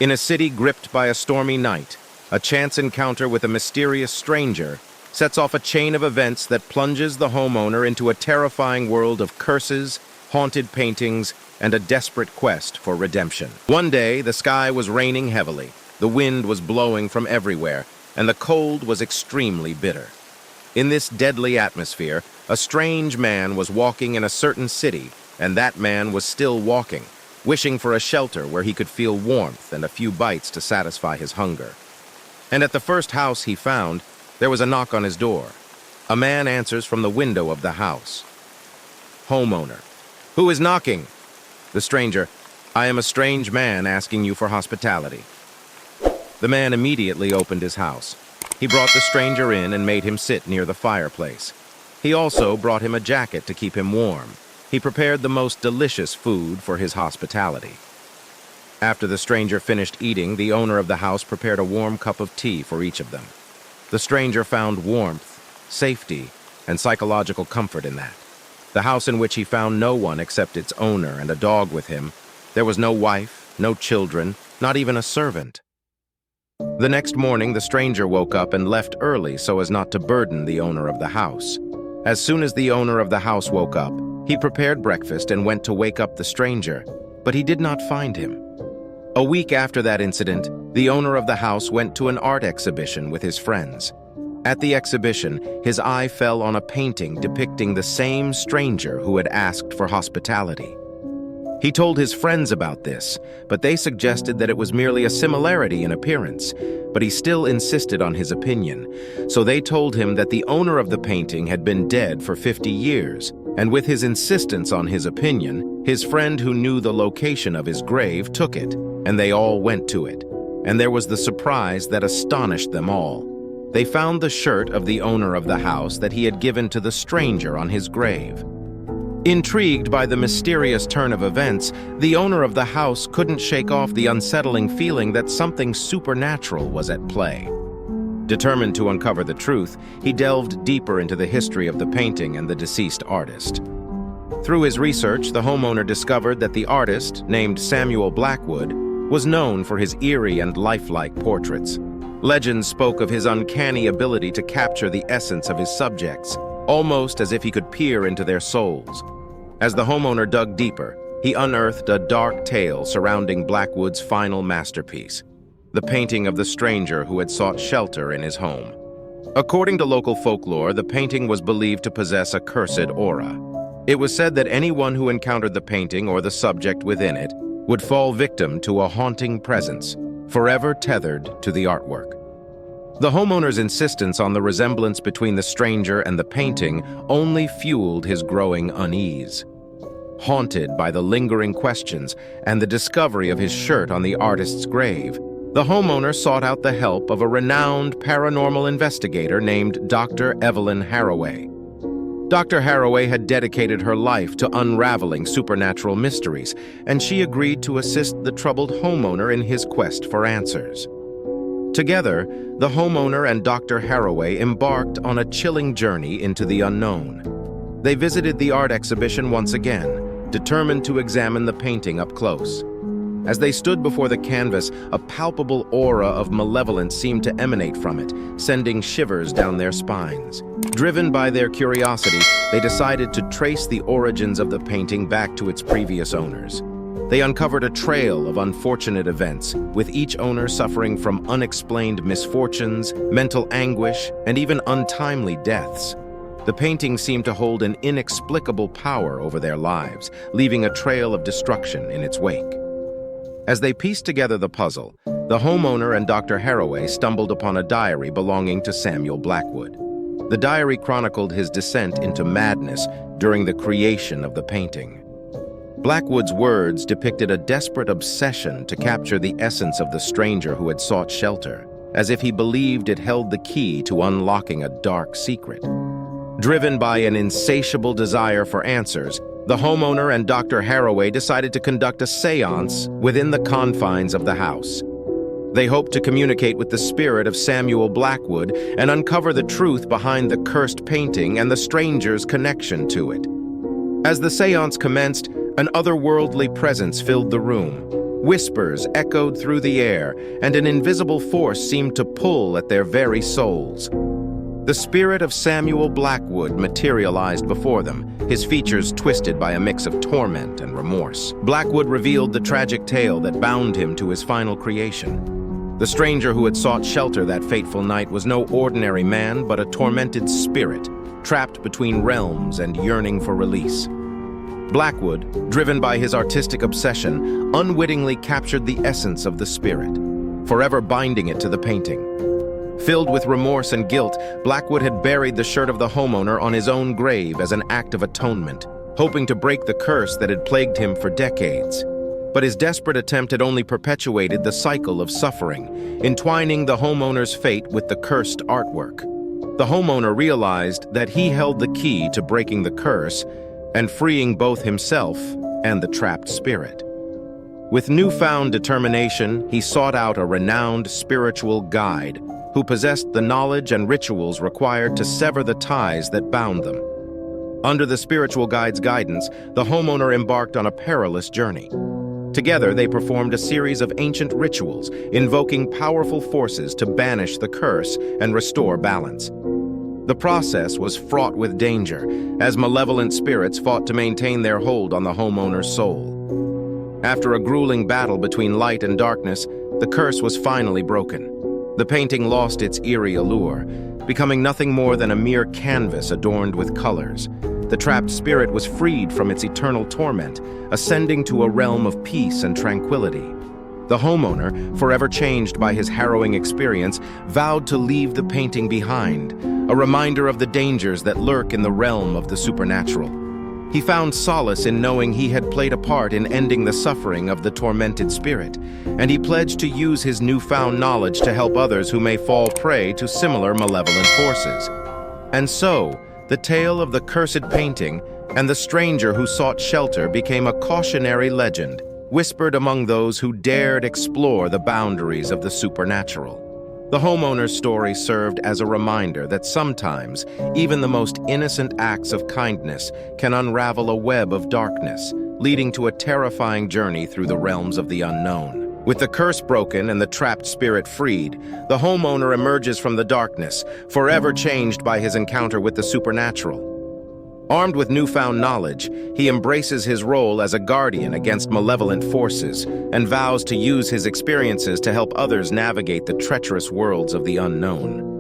In a city gripped by a stormy night, a chance encounter with a mysterious stranger sets off a chain of events that plunges the homeowner into a terrifying world of curses, haunted paintings, and a desperate quest for redemption. One day, the sky was raining heavily, the wind was blowing from everywhere, and the cold was extremely bitter. In this deadly atmosphere, a strange man was walking in a certain city, and that man was still walking, wishing for a shelter where he could feel warmth and a few bites to satisfy his hunger. And at the first house he found, there was a knock on his door. A man answers from the window of the house. Homeowner. Who is knocking? The stranger. I am a strange man asking you for hospitality. The man immediately opened his house. He brought the stranger in and made him sit near the fireplace. He also brought him a jacket to keep him warm. He prepared the most delicious food for his hospitality. After the stranger finished eating, the owner of the house prepared a warm cup of tea for each of them. The stranger found warmth, safety, and psychological comfort in that. The house in which he found no one except its owner and a dog with him. There was no wife, no children, not even a servant. The next morning, the stranger woke up and left early so as not to burden the owner of the house. As soon as the owner of the house woke up, he prepared breakfast and went to wake up the stranger, but he did not find him. A week after that incident, the owner of the house went to an art exhibition with his friends. At the exhibition, his eye fell on a painting depicting the same stranger who had asked for hospitality. He told his friends about this, but they suggested that it was merely a similarity in appearance, but he still insisted on his opinion. So they told him that the owner of the painting had been dead for 50 years, and with his insistence on his opinion, his friend who knew the location of his grave took it, and they all went to it. And there was the surprise that astonished them all. They found the shirt of the owner of the house that he had given to the stranger on his grave. Intrigued by the mysterious turn of events, the owner of the house couldn't shake off the unsettling feeling that something supernatural was at play. Determined to uncover the truth, he delved deeper into the history of the painting and the deceased artist. Through his research, the homeowner discovered that the artist, named Samuel Blackwood, was known for his eerie and lifelike portraits. Legends spoke of his uncanny ability to capture the essence of his subjects, almost as if he could peer into their souls. As the homeowner dug deeper, he unearthed a dark tale surrounding Blackwood's final masterpiece, the painting of the stranger who had sought shelter in his home. According to local folklore, the painting was believed to possess a cursed aura. It was said that anyone who encountered the painting or the subject within it would fall victim to a haunting presence, forever tethered to the artwork. The homeowner's insistence on the resemblance between the stranger and the painting only fueled his growing unease. Haunted by the lingering questions and the discovery of his shirt on the artist's grave, the homeowner sought out the help of a renowned paranormal investigator named Dr. Evelyn Harroway. Dr. Harroway had dedicated her life to unraveling supernatural mysteries, and she agreed to assist the troubled homeowner in his quest for answers. Together, the homeowner and Dr. Harroway embarked on a chilling journey into the unknown. They visited the art exhibition once again, determined to examine the painting up close. As they stood before the canvas, a palpable aura of malevolence seemed to emanate from it, sending shivers down their spines. Driven by their curiosity, they decided to trace the origins of the painting back to its previous owners. They uncovered a trail of unfortunate events, with each owner suffering from unexplained misfortunes, mental anguish, and even untimely deaths. The painting seemed to hold an inexplicable power over their lives, leaving a trail of destruction in its wake. As they pieced together the puzzle, the homeowner and Dr. Harroway stumbled upon a diary belonging to Samuel Blackwood. The diary chronicled his descent into madness during the creation of the painting. Blackwood's words depicted a desperate obsession to capture the essence of the stranger who had sought shelter, as if he believed it held the key to unlocking a dark secret. Driven by an insatiable desire for answers, the homeowner and Dr. Harroway decided to conduct a séance within the confines of the house. They hoped to communicate with the spirit of Samuel Blackwood and uncover the truth behind the cursed painting and the stranger's connection to it. As the séance commenced, an otherworldly presence filled the room. Whispers echoed through the air, and an invisible force seemed to pull at their very souls. The spirit of Samuel Blackwood materialized before them, his features twisted by a mix of torment and remorse. Blackwood revealed the tragic tale that bound him to his final creation. The stranger who had sought shelter that fateful night was no ordinary man, but a tormented spirit, trapped between realms and yearning for release. Blackwood, driven by his artistic obsession, unwittingly captured the essence of the spirit, forever binding it to the painting. Filled with remorse and guilt, Blackwood had buried the shirt of the homeowner on his own grave as an act of atonement, hoping to break the curse that had plagued him for decades. But his desperate attempt had only perpetuated the cycle of suffering, entwining the homeowner's fate with the cursed artwork. The homeowner realized that he held the key to breaking the curse and freeing both himself and the trapped spirit. With newfound determination, he sought out a renowned spiritual guide who possessed the knowledge and rituals required to sever the ties that bound them. Under the spiritual guide's guidance, the homeowner embarked on a perilous journey. Together, they performed a series of ancient rituals, invoking powerful forces to banish the curse and restore balance. The process was fraught with danger, as malevolent spirits fought to maintain their hold on the homeowner's soul. After a grueling battle between light and darkness, the curse was finally broken. The painting lost its eerie allure, becoming nothing more than a mere canvas adorned with colors. The trapped spirit was freed from its eternal torment, ascending to a realm of peace and tranquility. The homeowner, forever changed by his harrowing experience, vowed to leave the painting behind, a reminder of the dangers that lurk in the realm of the supernatural. He found solace in knowing he had played a part in ending the suffering of the tormented spirit, and he pledged to use his newfound knowledge to help others who may fall prey to similar malevolent forces. And so, the tale of the cursed painting and the stranger who sought shelter became a cautionary legend, whispered among those who dared explore the boundaries of the supernatural. The homeowner's story served as a reminder that sometimes even the most innocent acts of kindness can unravel a web of darkness, leading to a terrifying journey through the realms of the unknown. With the curse broken and the trapped spirit freed, the homeowner emerges from the darkness, forever changed by his encounter with the supernatural. Armed with newfound knowledge, he embraces his role as a guardian against malevolent forces and vows to use his experiences to help others navigate the treacherous worlds of the unknown.